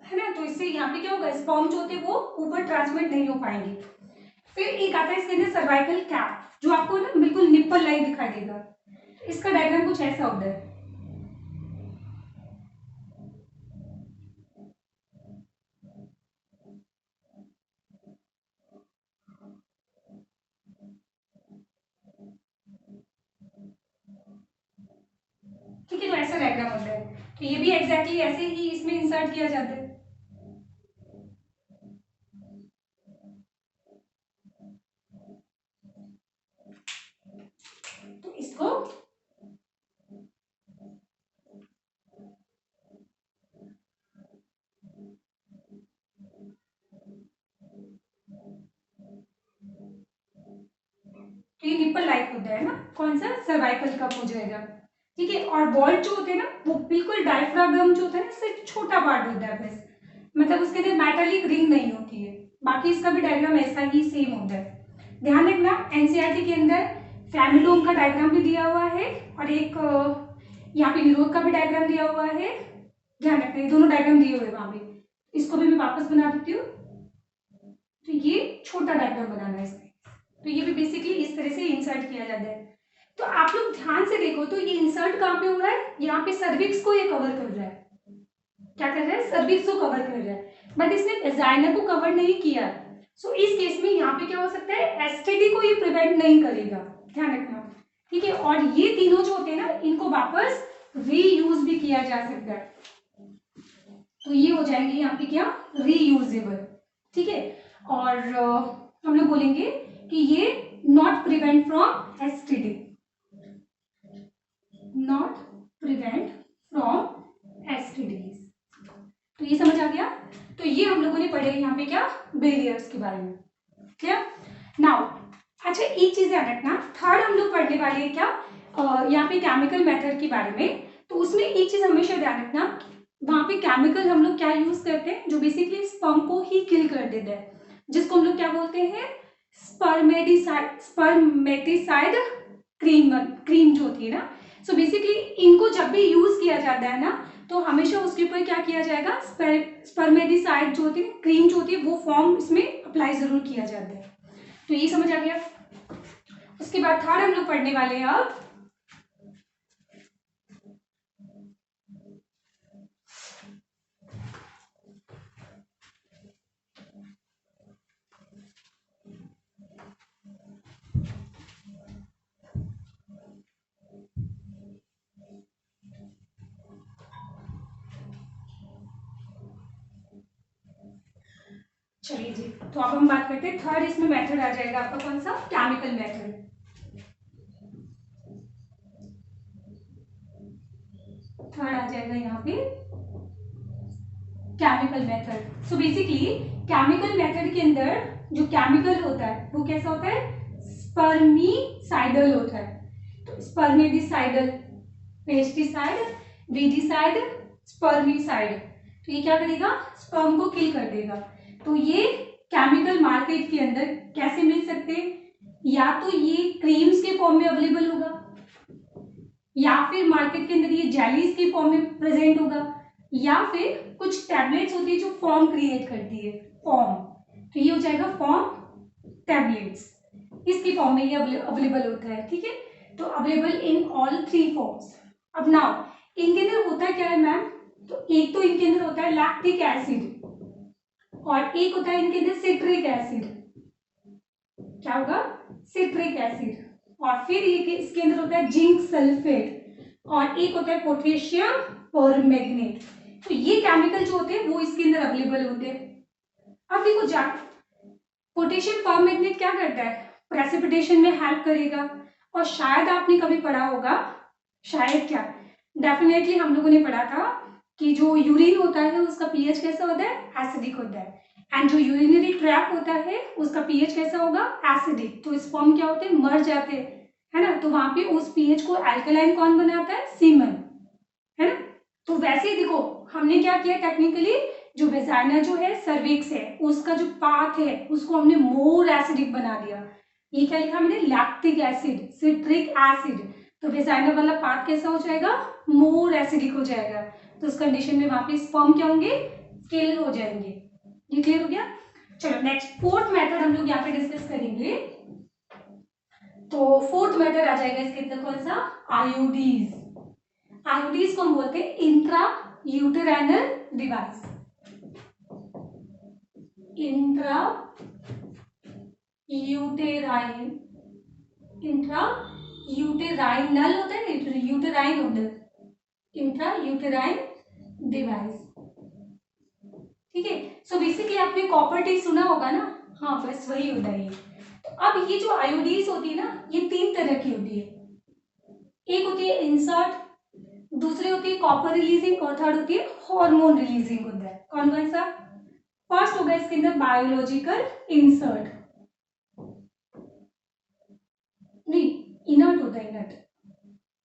है ना। तो इससे यहाँ पे क्या होगा, स्पर्म जो होते हैं वो ऊपर ट्रांसमिट नहीं हो पाएंगे। फिर एक आता है इसके अंदर सर्वाइकल कैप, जो आपको ना बिल्कुल निप्पल लाइक दिखाई देगा। इसका डायग्राम कुछ ऐसा होता है, ठीक है। तो ऐसा डायग्राम होता है। तो ये भी एग्जैक्टली ऐसे ही इसमें इंसर्ट किया जाता है। तो इसको तो ये निप्पल लाइक होता है ना, कौन सा, सर्वाइकल कप हो जाएगा, ठीक है। और वॉल्ट जो होते हैं ना वो बिल्कुल डायफ्रागम जो होता है ना, इससे छोटा पार्ट होता है बस, मतलब उसके अंदर मेटालिक रिंग नहीं होती है। बाकी इसका भी डायग्राम ऐसा ही सेम होता है। ध्यान रखना, एनसीईआरटी के अंदर फैमिलोम का डायग्राम भी दिया हुआ है और एक यहाँ पे निरोध का भी डायग्राम दिया हुआ है। ध्यान रखना, ये दोनों डायग्राम दिए हुए वहां पे। इसको भी मैं वापस बना देती हूँ। तो ये छोटा डायग्राम बनाना है इसमें। तो ये भी बेसिकली इस तरह से इंसर्ट किया जाता है। तो आप लोग ध्यान से देखो, तो ये इंसर्ट कहाँ पे हो रहा है, यहाँ पे सर्विक्स को ये कवर कर रहा है। क्या कर रहा है, सर्विक्स को कवर कर रहा है, बट इसने वेजाइना को कवर नहीं किया। सो इस केस में यहाँ पे क्या हो सकता है, एसटीडी को ये प्रिवेंट नहीं करेगा, ध्यान रखना, ठीक है। और ये तीनों जो होते हैं ना, इनको वापस रीयूज भी किया जा सकता है। तो ये हो जाएंगे यहाँ पे क्या, रीयूजेबल, ठीक है। और हम लोग बोलेंगे कि ये not prevent from STD, not prevent from STDs. तो ये समझ आ गया। तो ये हम लोगों ने पढ़े यहाँ पे क्या, बैरियर्स के बारे में, क्लियर नाउ। अच्छा एक चीज ध्यान रखना, थर्ड हम लोग पढ़ने वाले हैं क्या, यहाँ पे केमिकल मेथड के बारे में। तो उसमें एक चीज हमेशा ध्यान रखना, वहां पे केमिकल हम लोग क्या यूज करते हैं जो बेसिकली स्पर्म को ही किल कर देता है, जिसको हम लोग क्या बोलते हैं, स्पर्मेटिसाइड क्रीम जो होती है ना। सो बेसिकली इनको जब भी यूज किया जाता है ना, तो हमेशा उसके ऊपर क्या किया जाएगा, स्पर्मेटिसाइड जो होती है, क्रीम जो होती है, वो फॉर्म इसमें अप्लाई जरूर किया जाता है। तो ये समझ आ गया। उसके बाद थर्ड हम लोग पढ़ने वाले हैं अब चलिए जी। तो अब हम बात करते हैं थर्ड, इसमें मेथड आ जाएगा आपका कौन सा, केमिकल मेथड। थर्ड आ जाएगा यहाँ पे chemical method. So basically chemical method के अंदर जो केमिकल होता है वो कैसा होता है, स्पर्मिसाइडल होता है। तो स्पर्मेटिसाइडल, पेस्टिसाइड, वीडिसाइड, स्पर्मिसाइड। तो ये क्या करेगा, स्पर्म को किल कर देगा। तो ये केमिकल मार्केट के अंदर कैसे मिल सकते हैं, या तो ये क्रीम्स के फॉर्म में अवेलेबल होगा, या फिर मार्केट के अंदर ये जेलीज के फॉर्म में प्रेजेंट होगा, या फिर कुछ टैबलेट्स होती है जो फॉर्म क्रिएट करती है, फॉर्म, तो ये हो जाएगा फॉर्म टैबलेट्स, इसकी फॉर्म में ये अवेलेबल होता है। ठीक है, तो अवेलेबल इन ऑल 3 फॉर्म्स। अब नाउ इनके अंदर होता क्या है मैम, तो एक तो इनके अंदर होता है लैक्टिक एसिड और एक होता है इनके अंदर सिट्रिक एसिड। क्या होगा, सिट्रिक एसिड। और फिर ये इसके अंदर होता है जिंक सल्फेट और एक होता है पोटेशियम परमैंगनेट। तो ये केमिकल जो होते हैं वो इसके अंदर अवेलेबल होते हैं। अब देखो जा पोटेशियम परमैंगनेट क्या करता है, प्रेसिपिटेशन में हेल्प करेगा। और शायद आपने कभी पढ़ा होगा, शायद क्या, डेफिनेटली हम लोगों ने पढ़ा था कि जो यूरिन होता है उसका पीएच कैसा होता है, एसिडिक होता है। एंड जो यूरिनरी ट्रैक होता है उसका पीएच कैसा होगा, एसिडिक। तो स्पर्म क्या होते हैं, मर जाते हैं, है ना। तो वहां पे उस पीएच को अल्कलाइन कौन बनाता है, सीमन, है ना। तो वैसे ही देखो हमने क्या किया टेक्निकली, जो वेजाइना जो है सर्विक्स है उसका जो पाथ है उसको हमने मोर एसिडिक बना दिया। ये क्या लिखा हमने, लैक्टिक एसिड, सिट्रिक एसिड। तो वेजाइना वाला पाथ कैसा हो जाएगा, मोर एसिडिक हो जाएगा। तो उस कंडीशन में वहां पे स्पर्म क्या होंगे, किल हो जाएंगे। ये क्लियर हो गया। चलो नेक्स्ट फोर्थ मेथड हम लोग यहाँ पे डिस्कस करेंगे। तो फोर्थ मेथड आ जाएगा इसके अंदर कौन सा, आईयूडीज। आईयूडीज को हम बोलते हैं intra uterinal device. Intra uterine, intra uterinal होता है ना, यूटेराइन होता है, इंट्रा यूटेराइन डिवाइस। ठीक है, सो बेसिकली आपने कॉपर टी सुना होगा ना, हाँ बस वही होता है ये। तो अब ये जो आयोडीज होती है ना, ये 3 तरह की होती है। एक होती है इंसर्ट, दूसरी होती है कॉपर रिलीजिंग और थर्ड होती है हार्मोन रिलीजिंग होता है। कौन कौन सा, फर्स्ट होगा इसके अंदर बायोलॉजिकल इंसर्ट, नहीं इनर्ट होता है, इनर्ट,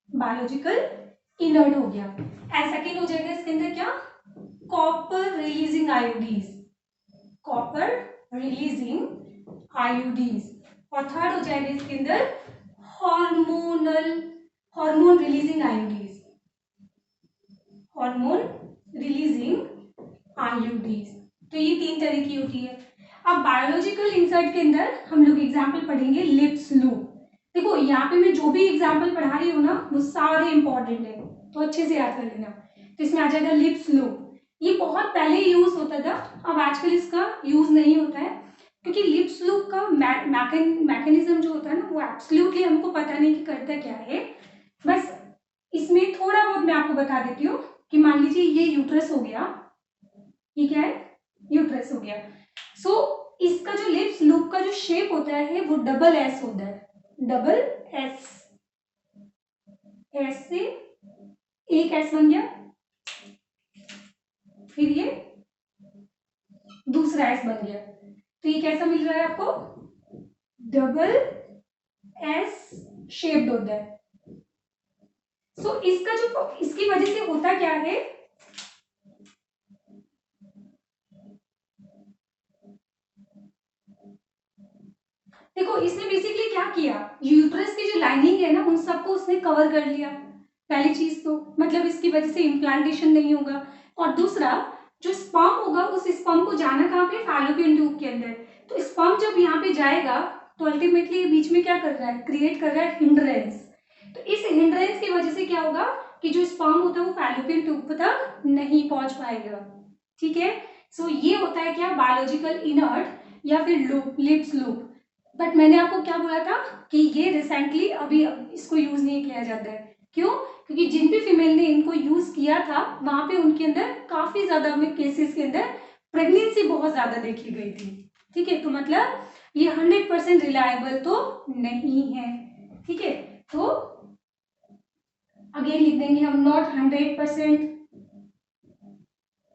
बायोलॉजिकल इनर्ट हो गया। एंड सेकेंड हो जाएगा इसके अंदर क्या, copper releasing IUDs, copper releasing IUDs. और थर्ड हो जाएगा इसके अंदर hormone releasing IUDs, hormone releasing IUDs. तो ये 3 तरह की होती है। अब बायोलॉजिकल इंसर्ट के अंदर हम लोग एग्जाम्पल पढ़ेंगे लिप्स लूप। देखो यहाँ पे मैं जो भी एग्जाम्पल पढ़ा रही हूँ ना वो सारे इंपॉर्टेंट है, तो अच्छे से याद कर लेना। तो इसमें आ जाएगा लिप्स लूप। ये बहुत पहले यूज होता था, अब आजकल इसका यूज नहीं होता है, क्योंकि लिप्स लूप का मैकेनिज्म जो होता है ना वो एब्सोल्युटली हमको पता नहीं कि करता क्या है। बस इसमें थोड़ा बहुत मैं आपको बता देती हूँ कि मान लीजिए ये यूट्रस हो गया, ये क्या है, यूट्रस हो गया। सो इसका जो लिप्स लूप का जो शेप होता है वो डबल एस होता है, डबल एस, एस से एक एस बन गया, फिर ये दूसरा एस बन गया। तो ये कैसा मिल रहा है आपको, डबल एस शेप्ड होता है। सो इसका जो इसकी वजह से होता क्या है, देखो इसने बेसिकली क्या किया, यूट्रस की जो लाइनिंग है ना उन सबको उसने कवर कर लिया। पहली चीज तो मतलब इसकी वजह से इम्प्लांटेशन नहीं होगा। और दूसरा जो स्पर्म होगा उस स्पर्म को जाना कहाँ पे, फैलोपियन ट्यूब के अंदर। तो स्पर्म जब यहाँ पे जाएगा तो अल्टीमेटली बीच में क्या कर रहा है, क्रिएट कर रहा है हिंड्रेंस। तो इस हिंड्रेंस की वजह से क्या होगा कि जो स्पर्म होता है वो फैलोपियन ट्यूब तक नहीं पहुंच पाएगा। ठीक है, सो ये होता है क्या, बायोलॉजिकल इनर्ट या फिर लूप, लिप्स लूप। बट मैंने आपको क्या बोला था कि ये रिसेंटली अभी इसको यूज नहीं किया जाता है। क्यों, क्योंकि जिन भी फीमेल ने इनको यूज किया था वहां पे उनके अंदर काफी ज्यादा में केसेस के अंदर प्रेगनेंसी बहुत ज्यादा देखी गई थी। ठीक है, तो मतलब ये 100% रिलायबल तो नहीं है। ठीक है, तो अगेन लिख देंगे हम नॉट 100%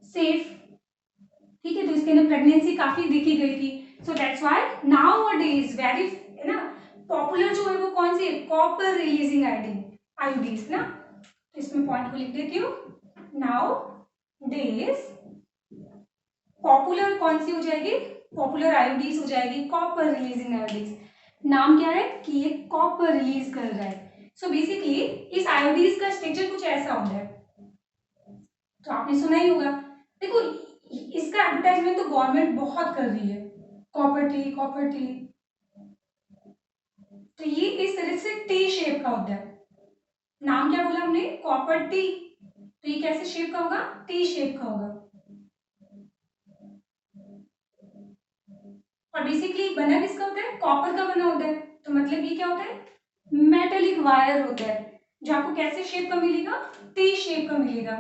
सेफ। ठीक है, तो इसके अंदर प्रेगनेंसी काफी देखी गई थी। So that's why nowadays very, है ना, पॉपुलर जो है वो कौन सी, कॉपर रिलीजिंग आयोडीज ना। तो इसमें पॉइंट को लिख देती हूँ, नाउअडेज पॉपुलर कौन सी हो जाएगी, पॉपुलर आयोडीज हो जाएगी कॉपर रिलीजिंग आयोडीज। नाम क्या है कि ये कॉपर रिलीज कर रहा है। सो बेसिकली इस आयोडीज का स्ट्रक्चर कुछ ऐसा होता है, तो आपने सुना ही होगा। देखो इसका एडवर्टाइजमेंट तो गवर्नमेंट बहुत कर रही है, कॉपर टी, कॉपर टी। तो ये इस तरह से टी शेप का होता है। नाम क्या बोला हमने? Copper T. तो ये कैसे शेप का होगा? टी शेप का होगा। और बेसिकली बना किसका होता है? कॉपर का बना होता है। तो मतलब ये क्या होता है? मेटेलिक वायर होता है, जो आपको कैसे शेप का मिलेगा? टी शेप का मिलेगा,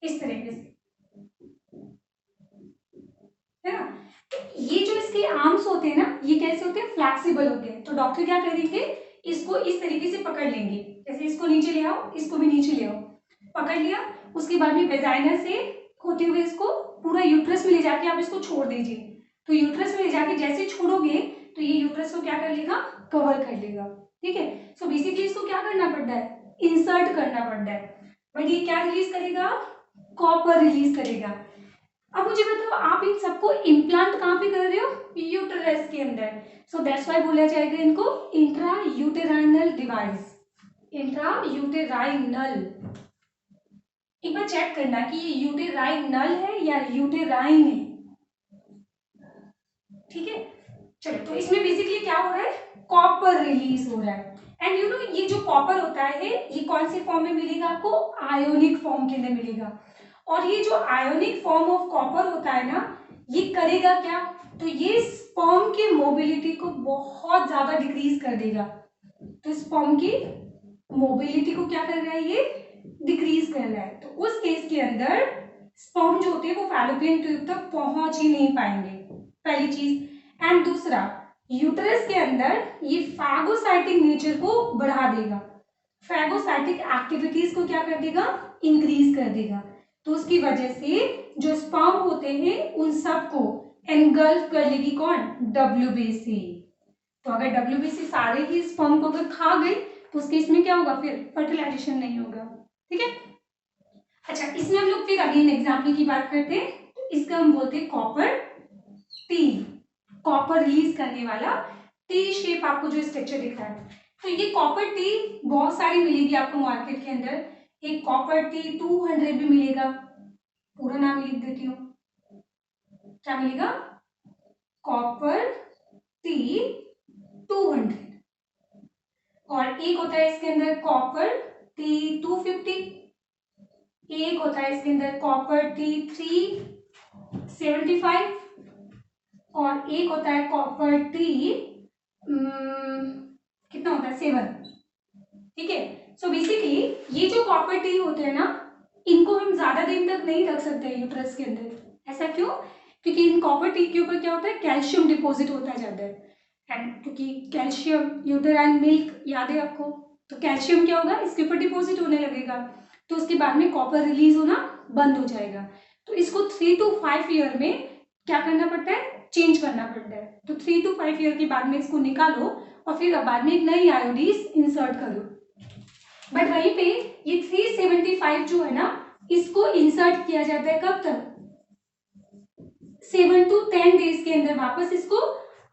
इस तरीके से, है ना। तो ये जो इसके आर्म्स होते हैं ना, ये कैसे होते हैं? फ्लैक्सिबल होते हैं। तो डॉक्टर क्या करेंगे? इसको इस तरीके से पकड़ लेंगे, जैसे इसको नीचे ले आओ, इसको भी नीचे ले आओ, पकड़ लिया। उसके बाद में वेजाइना से होते हुए इसको पूरा यूट्रस में ले जाके आप इसको छोड़ दीजिए। तो यूट्रस में ले जाके जैसे छोड़ोगे तो ये यूट्रस को क्या कर लेगा? कवर कर लेगा। ठीक है। सो बेसिकली इसको क्या करना पड़ता है? इंसर्ट करना पड़ता है। बट ये क्या रिलीज करेगा? कॉपर रिलीज करेगा। अब मुझे बताओ, आप इन सबको इम्प्लांट कहाँ पे कर रहे हो? यूटेरस के अंदर। सो दैट्स व्हाई बोला जाएगा इनको इंट्रा यूटेराइनल डिवाइस। इंट्रा यूटेराइनल। एक बार चेक करना कि ये यूटेराइनल है या यूटेराइन है। ठीक है। चलो, तो इसमें बेसिकली क्या हो रहा है? कॉपर रिलीज हो रहा है। एंड यू नो, ये जो कॉपर होता है ये कौन से फॉर्म में मिलेगा आपको? आयोनिक फॉर्म के अंदर मिलेगा। और ये जो आयोनिक फॉर्म ऑफ कॉपर होता है ना, ये करेगा क्या? तो ये स्पर्म की मोबिलिटी को बहुत ज्यादा डिक्रीज कर देगा। तो स्पर्म की मोबिलिटी को क्या कर रहा है? ये डिक्रीज कर रहा है। तो उस केस के अंदर स्पर्म जो होते हैं वो फैलोपियन ट्यूब तक पहुंच ही नहीं पाएंगे, पहली चीज। एंड दूसरा, यूट्रस के अंदर ये फैगोसाइटिक नेचर को बढ़ा देगा। फैगोसाइटिक एक्टिविटीज को क्या कर देगा? इंक्रीज कर देगा। तो उसकी वजह से जो स्पर्म होते हैं उन सबको एनगल्फ कर लेगी कौन? डब्ल्यूबीसी। तो अगर डब्ल्यूबीसी सारे ही स्पर्म को अगर खा गई तो उस केस में क्या होगा? फिर फर्टिलाइजेशन नहीं होगा। ठीक है। अच्छा, इसमें हम लोग फिर अगेन एग्जाम्पल की बात करते हैं। तो इसका हम बोलते हैं कॉपर टी। कॉपर रिलीज करने वाला टी शेप आपको जो स्ट्रक्चर दिख रहा है। तो ये कॉपर टी बहुत सारी मिलेगी आपको मार्केट के अंदर। एक कॉपर टी 200 भी मिलेगा। पूरा नाम लिख देती हूँ, क्या मिलेगा? Copper T 200। और एक होता है इसके अंदर कॉपर टी 250। एक होता है इसके अंदर कॉपर टी 375। और एक होता है कॉपर टी कितना होता है? 7। ठीक है। सो बेसिकली ये जो कॉपर टी होते हैं ना, इनको हम ज्यादा दिन तक नहीं रख सकते यूट्रस के अंदर। ऐसा क्यों? क्योंकि इन कॉपर टी के ऊपर क्या होता है? कैल्शियम डिपॉजिट होता जाता है। एंड क्योंकि कैल्शियम, यूटेराइन मिल्क याद है आपको, तो कैल्शियम क्या होगा? इसके ऊपर डिपॉजिट होने लगेगा। तो उसके बाद में कॉपर रिलीज होना बंद हो जाएगा। तो इसको 3 to 5 ईयर में क्या करना पड़ता है? चेंज करना पड़ता है। तो 3 to 5 ईयर के बाद में इसको निकालो और फिर बाद में एक नई आयोडीज इंसर्ट करो। बट वहीं पे ये 375 जो है ना, इसको इंसर्ट किया जाता है कब तक? 7 to 10 डेज के अंदर वापस इसको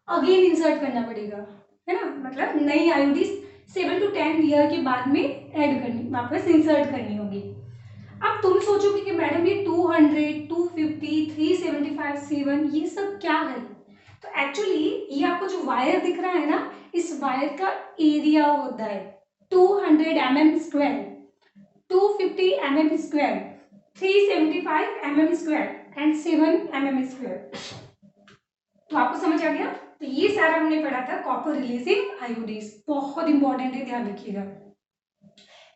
अगेन इंसर्ट करना पड़ेगा, है ना। मतलब नई आयोडीज 7 to 10 ईयर के बाद में ऐड करनी, वापस इंसर्ट करनी होगी। अब तुम सोचोगे कि मैडम ये 200, 250, 375, 7 ये सब क्या है? तो एक्चुअली ये आपको जो वायर दिख रहा है ना, इस वायर का एरिया होता है 200 mm square, 250 mm square, 375 mm square and 7 mm square. तो आपको समझ आ गया? तो ये सारा हमने पढ़ा था कॉपर रिलीजिंग आयोडीज, बहुत इंपॉर्टेंट है, ध्यान रखिएगा।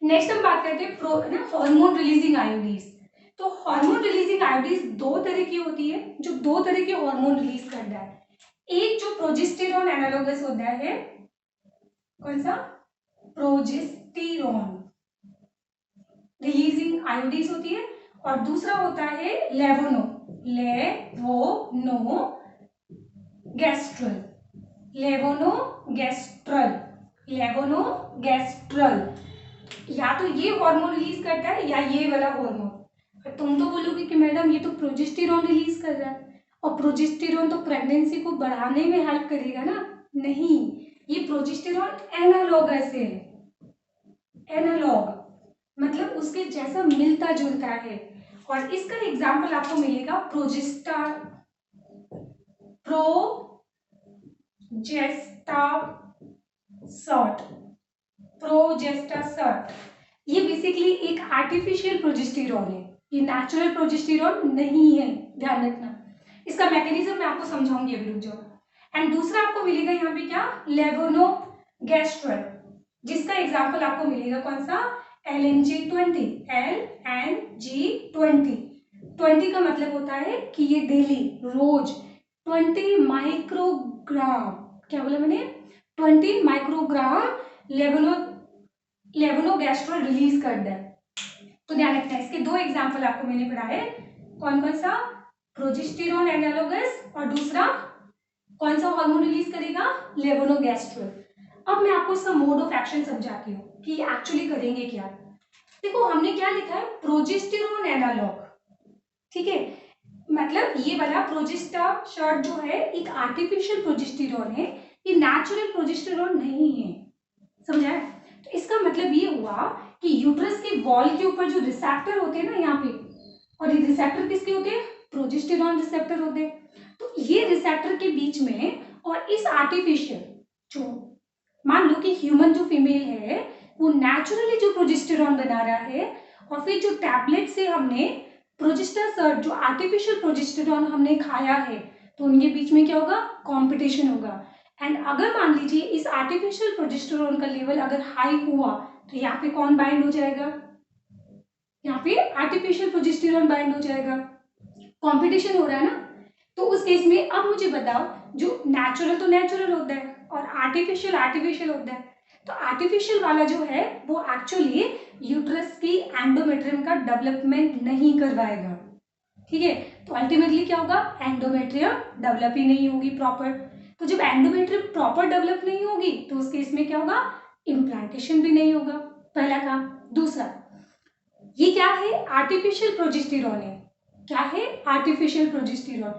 नेक्स्ट हम बात करते हैं हार्मोन रिलीजिंग आयोडीज। तो हार्मोन रिलीजिंग आयोडीज दो तरह की होती है, जो दो तरह के हार्मोन रिलीज करता है। एक जो प्रोजेस्टेरॉन एनालोगस होता है, कौन सा? प्रोजेस्टेरॉन रिलीजिंग आयोडीज होती है। और दूसरा होता है लेवोनो गैस्ट्रल, लेवोनोगेस्ट्रल। या तो ये हार्मोन रिलीज करता है या ये वाला हार्मोन। तुम तो बोलोगे कि मैडम ये तो प्रोजेस्टेरॉन रिलीज कर रहा है, और प्रोजेस्टेरॉन तो प्रेगनेंसी को बढ़ाने में हेल्प करेगा ना। नहीं, ये प्रोजेस्टेरॉन एनालोगस है। एनालॉग मतलब उसके जैसा मिलता जुलता है। और इसका एग्जाम्पल आपको मिलेगा प्रोजेस्टासर्ट। प्रोजेस्टासर्ट ये बेसिकली एक आर्टिफिशियल प्रोजेस्टेरॉन है, ये नेचुरल प्रोजेस्टेरॉन नहीं है, ध्यान रखना। इसका मैकेनिज्म मैं आपको समझाऊंगी, अभी रुक जाओ। एंड दूसरा आपको मिलेगा यहाँ पे क्या, लेवोनोगेस्ट्रल, जिसका एग्जाम्पल आपको मिलेगा कौन सा, LNG20। LNG20 20 का मतलब होता है कि ये डेली, रोज 20 माइक्रोग्राम, क्या बोला मैंने, 20 माइक्रोग्राम लेवोनोगेस्ट्रल रिलीज कर दे। तो ध्यान रखना है, इसके दो एग्जाम्पल आपको मैंने पढ़ाए, कौन कौन सा, प्रोजेस्टेरॉन एनालोगस, और दूसरा कौन सा हार्मोन रिलीज करेगा, लेवोनोगेस्ट्रल। अब मैं आपको इसका मोड ऑफ एक्शन समझाती हूँ कि एक्चुअली करेंगे क्या। देखो हमने क्या लिखा है, प्रोजेस्टेरॉन एनालॉग, ठीक है, मतलब ये वाला प्रोजेस्टासर्ट जो है एक आर्टिफिशियल प्रोजेस्टेरॉन है, ये नेचुरल प्रोजेस्टेरॉन नहीं है, समझा है। तो इसका मतलब ये हुआ कि यूट्रस के वॉल के ऊपर जो रिसेप्टर होते हैं ना यहाँ पे, और ये रिसेप्टर किसके होते हैं, प्रोजेस्टेरॉन रिसेप्टर होते हैं। तो ये रिसेप्टर के बीच में और इस आर्टिफिशियल, जो मान लो कि ह्यूमन जो फीमेल है वो नेचुरली जो प्रोजेस्टेरॉन बना रहा है, और फिर जो टैबलेट से हमने प्रोजेस्टासर्ट जो आर्टिफिशियल प्रोजेस्टेरॉन हमने खाया है, तो उनके बीच में क्या होगा, कंपटीशन होगा। एंड अगर मान लीजिए इस आर्टिफिशियल प्रोजेस्टेरॉन का लेवल अगर हाई हुआ, तो यहाँ पे कौन बाइंड हो जाएगा, यहाँ पे आर्टिफिशियल प्रोजेस्टेरॉन बाइंड हो जाएगा, कंपटीशन हो रहा है ना। तो उस केस में अब मुझे बताओ, जो नेचुरल तो नेचुरल होता है और आर्टिफिशियल आर्टिफिशियल होता है, तो आर्टिफिशियल वाला जो है वो एक्चुअली यूट्रस की एंडोमेट्रियम का डेवलपमेंट नहीं करवाएगा, ठीक है। तो अल्टीमेटली क्या होगा, एंडोमेट्रियम डेवलप ही नहीं होगी प्रॉपर। तो जब एंडोमेट्रियम प्रॉपर डेवलप नहीं होगी तो उस केस में क्या होगा, इम्प्लांटेशन भी नहीं होगा, पहला काम। दूसरा, ये क्या है, आर्टिफिशियल प्रोजेस्टेरॉन है, क्या है, आर्टिफिशियल प्रोजेस्टेरॉन,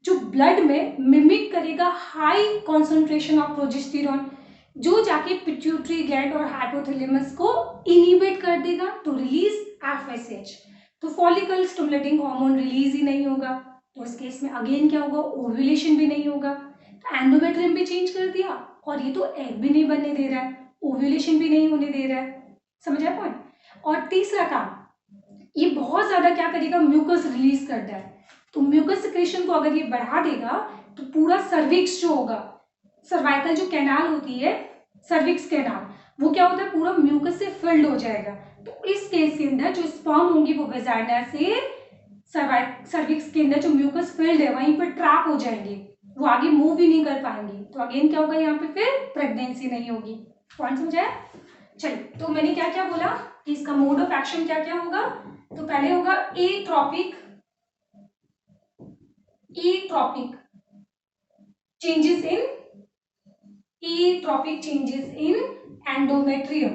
जो ब्लड में मिमिक करेगा हाई कॉन्सेंट्रेशन ऑफ प्रोजेस्टेरॉन, जो जाके पिट्यूटरी ग्लैंड और हाइपोथैलेमस को इनिबिट कर देगा टू रिलीज FSH। तो फॉलिकल स्टिमुलेटिंग हार्मोन रिलीज ही नहीं होगा, तो इस केस में अगेन क्या होगा, ओव्यूलेशन भी नहीं होगा। तो एंडोमेट्रियम भी चेंज कर दिया, और ये तो एग भी नहीं बनने दे रहा है, ओव्यूलेशन भी नहीं होने दे रहा है, समझा पॉइंट। और तीसरा काम, ये बहुत ज्यादा क्या करेगा, म्यूकस रिलीज करता है। तो म्यूकस सिक्रेशन को अगर ये बढ़ा देगा तो पूरा सर्विक्स जो होगा, सर्वाइकल जो कैनाल होती है, सर्विक्स कैनाल, वो क्या होता है, पूरा म्यूकस से फिल्ड हो जाएगा। तो इस केस के अंदर जो स्पर्म होंगी वो वेजाइना से सर्विक्स के अंदर जो म्यूकस फिल्ड है वहीं पर ट्रैप हो जाएंगे, वो आगे मूव ही नहीं कर पाएंगे। तो अगेन क्या होगा, यहाँ पे फिर प्रेगनेंसी नहीं होगी। पॉइंट समझा है। चलिए, तो मैंने क्या क्या बोला कि इसका मोड ऑफ एक्शन क्या क्या होगा। तो पहले होगा एट्रोपिक चेंजेस इन एंडोमेट्रियम।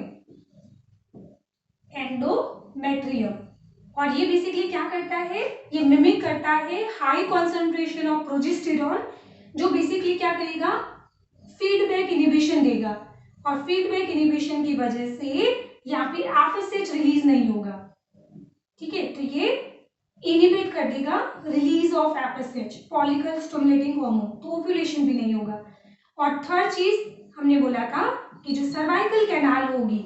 और ये बेसिकली क्या करता है, ये मिमिक करता है हाई कॉन्सेंट्रेशन ऑफ प्रोजेस्टेरॉन, जो बेसिकली क्या करेगा, फीडबैक इनिबिशन देगा, और फीडबैक इनिबिशन की वजह से यहाँ पे FSH रिलीज नहीं होगा, ठीक है। तो ये इनिबिट कर देगा release of FSH, follicle stimulating hormone, तो ओव्यूलेशन भी नहीं होगा। और थर्ड चीज हमने बोला था कि जो सर्वाइकल कैनाल होगी,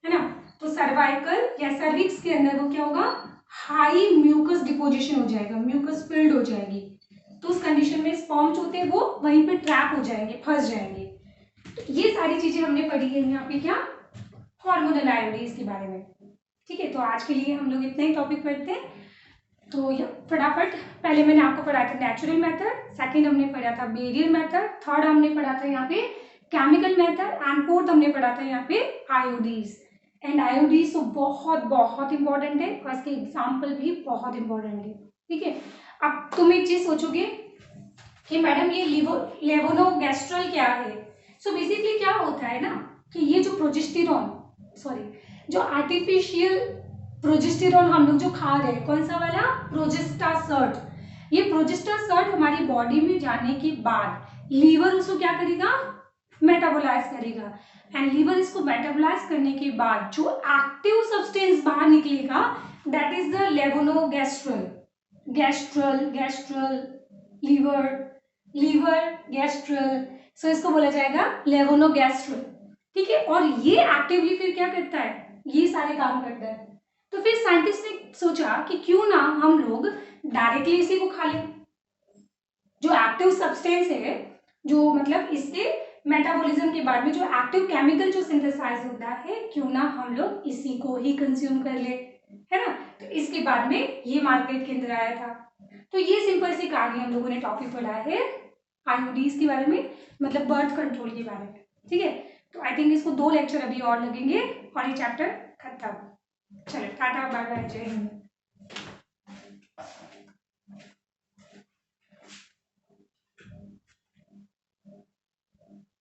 है ना, तो सर्वाइकल या सर्विक्स के अंदर वो क्या होगा, हाई म्यूकस डिपोजिशन हो जाएगा, म्यूकस फिल्ड हो जाएगी। तो उस कंडीशन में स्पर्म्स होते हैं वो वहीं पे ट्रैप हो जाएंगे, फंस जाएंगे। तो ये सारी चीजें हमने पढ़ी है यहाँ पे, क्या, हार्मोनल आयोडीज के बारे में, ठीक है। तो आज के लिए हम लोग इतना ही टॉपिक पढ़ते हैं। तो फटाफट, पहले मैंने आपको पढ़ाया था नेचुरल मेथड, सेकंड हमने पढ़ा था बैरियर मेथड, थर्ड हमने पढ़ा था यहाँ पे केमिकल मेथड, एंड फोर्थ हमने पढ़ा था यहाँ पे आयोडीज। एंड आयोडीज तो बहुत बहुत इंपॉर्टेंट है, और इसके एग्जाम्पल भी बहुत इंपॉर्टेंट है, ठीक है। अब तुम एक चीज सोचोगे कि मैडम ये लेवोनोगेस्ट्रल क्या है। सो बेसिकली क्या होता है ना, कि ये जो जो आर्टिफिशियल प्रोजेस्टेरॉन हम लोग जो खा रहे हैं, कौन सा वाला, प्रोजेस्टासर्ट, ये प्रोजेस्टासर्ट हमारी बॉडी में जाने के बाद लीवर उसको क्या करेगा, मेटाबोलाइज करेगा। एंड लीवर इसको मेटाबोलाइज करने के बाद जो एक्टिव सब्सटेंस बाहर निकलेगा that is the levonorgestrel, gastral lever, lever gastral, so इसको बोला जाएगा लेवोनोगैस्ट्रल। ठीक है, और ये एक्टिवली फिर क्या करता है, ये सारे काम करता है। तो फिर साइंटिस्ट ने सोचा कि क्यों ना हम लोग डायरेक्टली इसी को खा लें, जो एक्टिव सब्सटेंस है, जो मतलब इसके मेटाबॉलिज्म के बाद में जो एक्टिव केमिकल जो सिंथेसाइज होता है, क्यों ना हम लोग इसी को ही कंज्यूम कर ले, है ना। तो इसके बाद में ये मार्केट के अंदर आया था। तो ये सिंपल सी कहानी हम लोगों ने टॉपिक पढ़ा है आईओडीज के बारे में, मतलब बर्थ कंट्रोल के बारे में। ठीक है, तो आई थिंक इसको 2 लेक्चर अभी और लगेंगे और ये चैप्टर खत्म। चलो टाटा बाय बाय, जय हिंद।